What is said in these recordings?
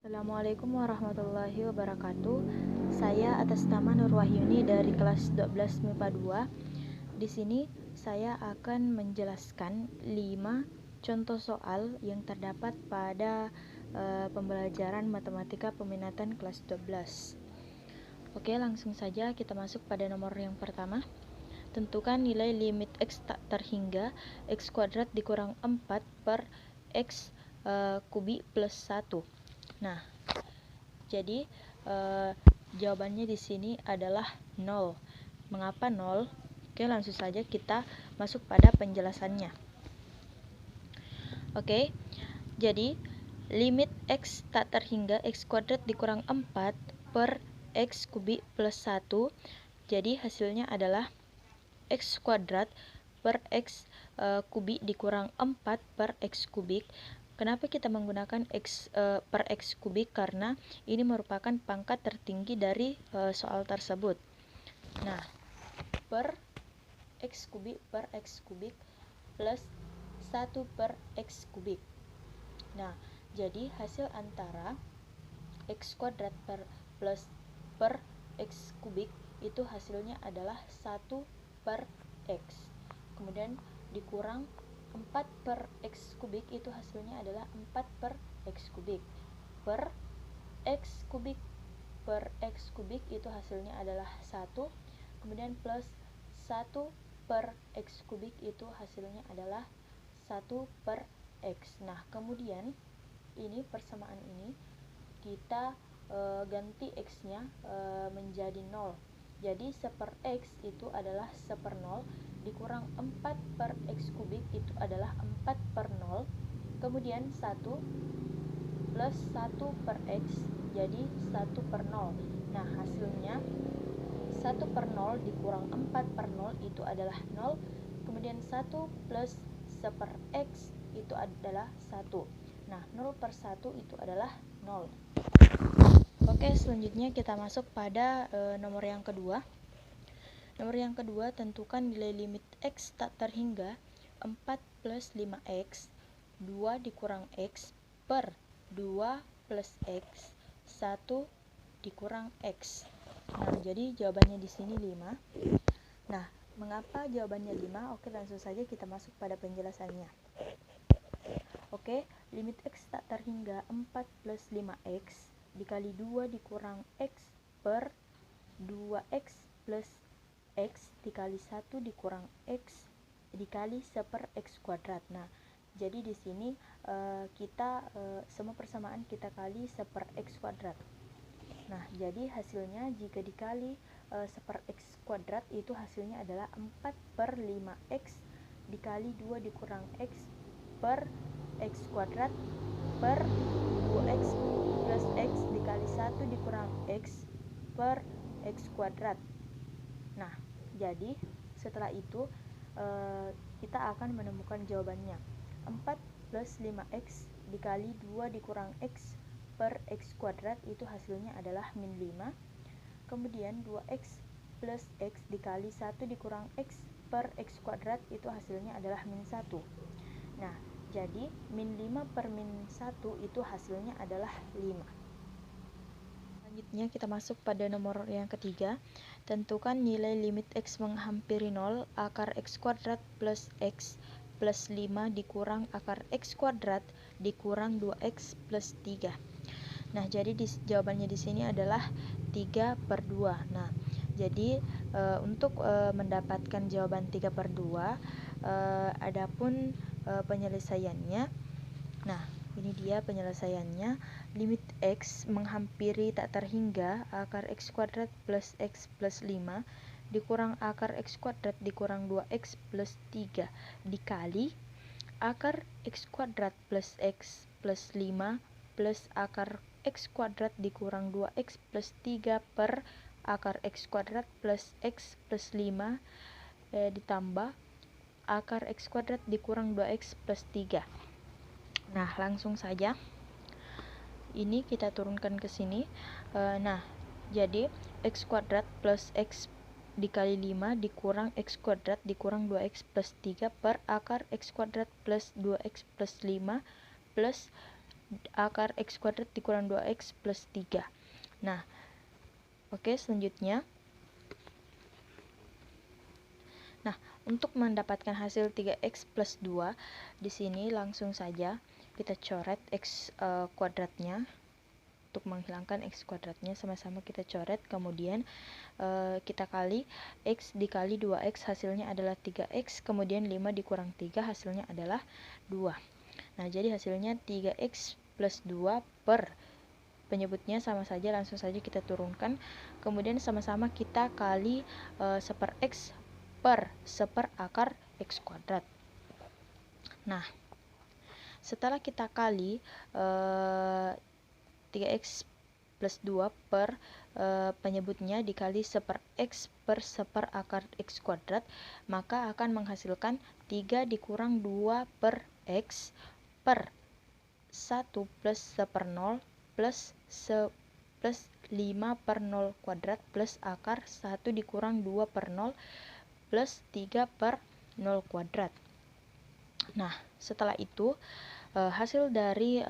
Assalamualaikum warahmatullahi wabarakatuh. Saya atas nama Nur Wahyuni dari kelas 12 MIPA 2. Di sini saya akan menjelaskan 5 contoh soal yang terdapat pada pembelajaran matematika peminatan kelas 12. Oke, langsung saja kita masuk pada nomor yang pertama. Tentukan nilai limit x tak terhingga x kuadrat dikurang 4 per x kubik plus 1. Nah, jadi jawabannya di sini adalah 0. Mengapa 0? Oke, langsung saja kita masuk pada penjelasannya. Oke, jadi limit x tak terhingga x kuadrat dikurang 4 per x kubik plus 1. Jadi hasilnya adalah x kuadrat per x kubik dikurang 4 per x kubik. Kenapa kita menggunakan x per x kubik? Karena ini merupakan pangkat tertinggi dari soal tersebut. Nah, per x kubik plus 1 per x kubik. Nah, jadi hasil antara x kuadrat plus per x kubik itu hasilnya adalah 1 per x. Kemudian dikurang 4 per x kubik itu hasilnya adalah 4 per x kubik. Per x kubik itu hasilnya adalah 1. Kemudian plus 1 per x kubik itu hasilnya adalah 1 per x. Nah, kemudian ini persamaan ini kita ganti x-nya menjadi 0. Jadi 1 per x itu adalah 1 per 0 dikurang 4 per x kubik itu adalah 4 per 0. Kemudian 1 plus 1 per x jadi 1 per 0. Nah, hasilnya 1 per 0 dikurang 4 per 0 itu adalah 0. Kemudian 1 plus 1 per x itu adalah 1. Nah, 0 per 1 itu adalah 0. Oke, selanjutnya kita masuk pada nomor yang kedua. Nomor yang kedua, tentukan nilai limit x tak terhingga 4 plus 5x 2 dikurang x per 2 plus x 1 dikurang x. Nah, jadi jawabannya di sini 5. Nah, mengapa jawabannya 5? Oke, langsung saja kita masuk pada penjelasannya. Oke, limit x tak terhingga 4 plus 5x dikali 2 dikurang x per 2x plus x dikali 1 dikurang x dikali 1 per x kuadrat. Nah, jadi di sini kita semua persamaan kita kali 1 per x kuadrat. Nah, jadi hasilnya jika dikali 1 per x kuadrat itu hasilnya adalah 4 per 5x dikali 2 dikurang x per x kuadrat per 2x plus x dikali 1 dikurang x per x kuadrat. Nah, jadi setelah itu kita akan menemukan jawabannya. 4 plus 5x dikali 2 dikurang x per x kuadrat itu hasilnya adalah min 5. Kemudian 2x plus x dikali 1 dikurang x per x kuadrat itu hasilnya adalah min 1. Nah, jadi min 5 per min 1 itu hasilnya adalah 5. Selanjutnya kita masuk pada nomor yang ketiga. Tentukan nilai limit x menghampiri 0 akar x kuadrat plus x plus 5 dikurang akar x kuadrat dikurang 2x plus 3. Nah, jadi jawabannya di sini adalah 3 per 2. Nah, jadi untuk mendapatkan jawaban 3 per 2 adapun penyelesaiannya. Nah, ini dia penyelesaiannya. Limit x menghampiri tak terhingga akar x kuadrat plus x plus 5 dikurang akar x kuadrat dikurang 2x plus 3 dikali akar x kuadrat plus x plus 5 plus akar x kuadrat dikurang 2x plus 3 per akar x kuadrat plus x plus 5 ditambah akar x kuadrat dikurang 2x plus 3. Nah, langsung saja ini kita turunkan ke sini. Nah, jadi x kuadrat plus x dikali 5 dikurang x kuadrat dikurang 2x plus 3 per akar x kuadrat plus 2x plus 5 plus akar X kuadrat dikurang 2X plus 3. Nah, oke, selanjutnya. Nah, untuk mendapatkan hasil 3X plus 2, di sini langsung saja kita coret X kuadratnya. Untuk menghilangkan X kuadratnya, sama-sama kita coret, kemudian kita kali X dikali 2X, hasilnya adalah 3X, kemudian 5 dikurang 3, hasilnya adalah 2. Nah, jadi hasilnya 3X plus 2 per, penyebutnya sama saja, langsung saja kita turunkan, kemudian sama-sama kita kali 1/X per 1 akar X kuadrat. Nah, setelah kita kali 3X plus 2 per penyebutnya dikali 1/X per 1 akar X kuadrat, maka akan menghasilkan 3 dikurang 2 per X per 1 plus 1/0 plus 5 per 0 kuadrat plus akar 1 dikurang 2 per 0 plus 3 per 0 kuadrat. Nah, setelah itu hasil dari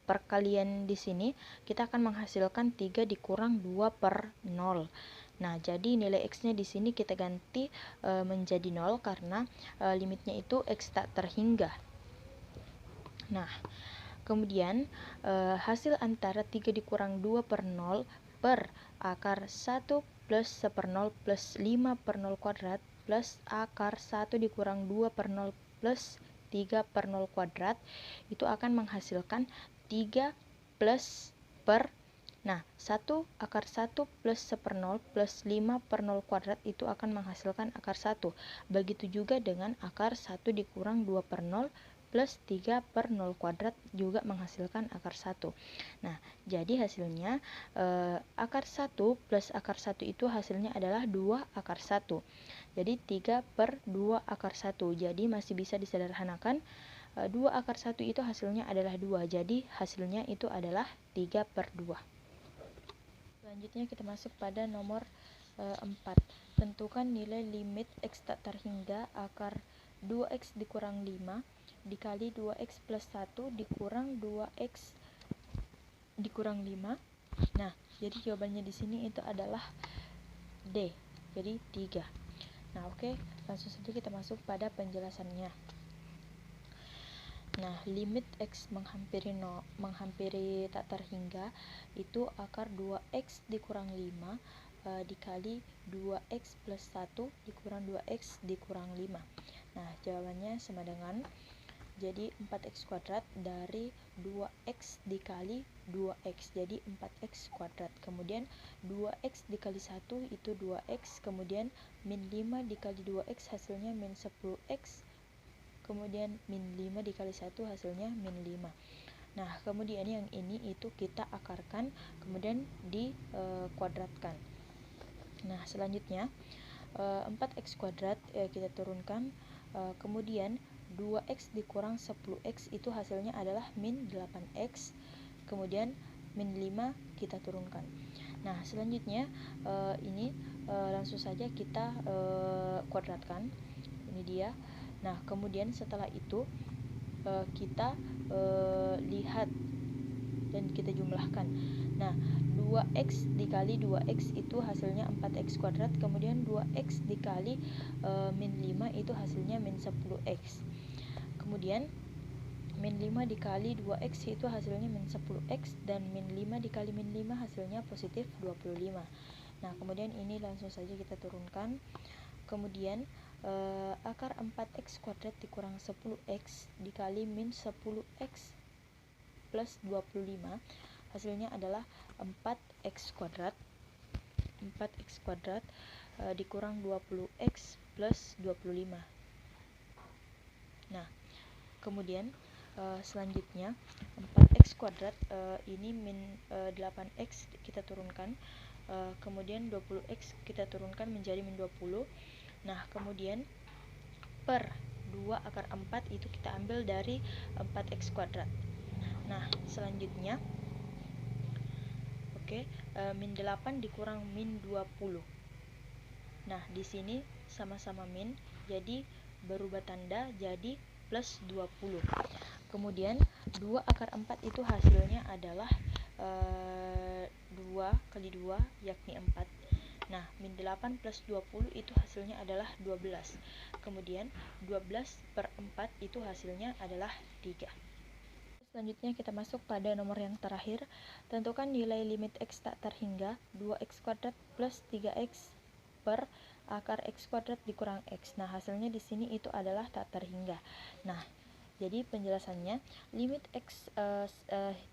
perkalian di sini kita akan menghasilkan 3 dikurang 2 per 0. Nah, jadi nilai X-nya di sini kita ganti menjadi 0 karena limitnya itu X tak terhingga. Nah, kemudian hasil antara 3 dikurang 2 per 0 per akar 1 plus 1/0 plus 5 per 0 kuadrat plus akar 1 dikurang 2 per 0 plus 3 per 0 kuadrat itu akan menghasilkan 3 plus per, nah 1 akar 1 plus 1/0 plus 5 per 0 kuadrat itu akan menghasilkan akar 1. Begitu juga dengan akar 1 dikurang 2 per 0 plus 3 per 0 kuadrat juga menghasilkan akar 1. Nah, jadi hasilnya akar 1 plus akar 1 itu hasilnya adalah 2 akar 1. Jadi 3 per 2 akar 1. Jadi masih bisa disederhanakan. 2 akar 1 itu hasilnya adalah 2. Jadi hasilnya itu adalah 3 per 2. Selanjutnya kita masuk pada nomor 4. Tentukan nilai limit X tak terhingga akar 2X dikurang 5 dikali 2X plus 1 dikurang 2X dikurang 5. Nah, jadi jawabannya di sini itu adalah D. Jadi 3. Nah, oke, langsung saja kita masuk pada penjelasannya. Nah, limit X menghampiri tak terhingga itu akar 2X dikurang 5 dikali 2X plus 1 dikurang 2X dikurang 5. Nah, jawabannya sama dengan, jadi 4X kuadrat dari 2X dikali 2X, jadi 4X kuadrat. Kemudian 2X dikali 1 itu 2X, kemudian min 5 dikali 2X hasilnya min 10X, kemudian min 5 dikali 1 hasilnya min 5. Nah, kemudian yang ini itu kita akarkan, kemudian dikuadratkan. Nah, selanjutnya 4X kuadrat kita turunkan, kemudian 2X dikurang 10X itu hasilnya adalah min 8X, kemudian min 5 kita turunkan. Nah, selanjutnya ini langsung saja kita kuadratkan. Ini dia. Nah, kemudian setelah itu kita lihat dan kita jumlahkan. Nah, 2X dikali 2X itu hasilnya 4X kuadrat, kemudian 2X dikali min 5 itu hasilnya min 10X. Kemudian min 5 dikali 2X itu hasilnya min 10X, dan min 5 dikali min 5 hasilnya positif 25. Nah, kemudian ini langsung saja kita turunkan. Kemudian akar 4X kuadrat dikurang 10X dikali min 10X plus 25 hasilnya adalah 4X kuadrat. 4X kuadrat dikurang 20X plus 25. Nah, kemudian selanjutnya 4X kuadrat ini min 8X kita turunkan, kemudian 20X kita turunkan menjadi min 20. Nah, kemudian per 2 akar 4 itu kita ambil dari 4X kuadrat. Nah, selanjutnya min 8 dikurang min 20. Nah, di sini sama-sama min, jadi berubah tanda jadi plus 20. Kemudian 2 akar 4 itu hasilnya adalah 2 kali 2 yakni 4. Nah, min 8 plus 20 itu hasilnya adalah 12. Kemudian 12 per 4 itu hasilnya adalah 3. Selanjutnya kita masuk pada nomor yang terakhir. Tentukan nilai limit x tak terhingga 2x kuadrat plus 3x per akar x kuadrat dikurang x. Nah, hasilnya di sini itu adalah tak terhingga. Nah, jadi penjelasannya limit x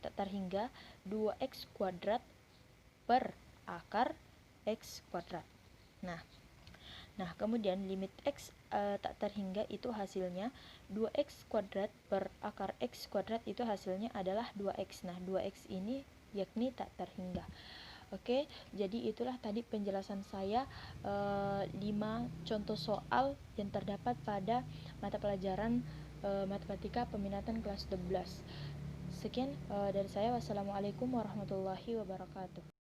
tak terhingga 2x kuadrat per akar x kuadrat. Nah, kemudian limit x tak terhingga itu hasilnya 2x kuadrat per akar x kuadrat itu hasilnya adalah 2x. Nah, 2x ini yakni tak terhingga. Oke, jadi itulah tadi penjelasan saya 5 contoh soal yang terdapat pada mata pelajaran matematika peminatan kelas 12. Sekian dari saya. Wassalamualaikum warahmatullahi wabarakatuh.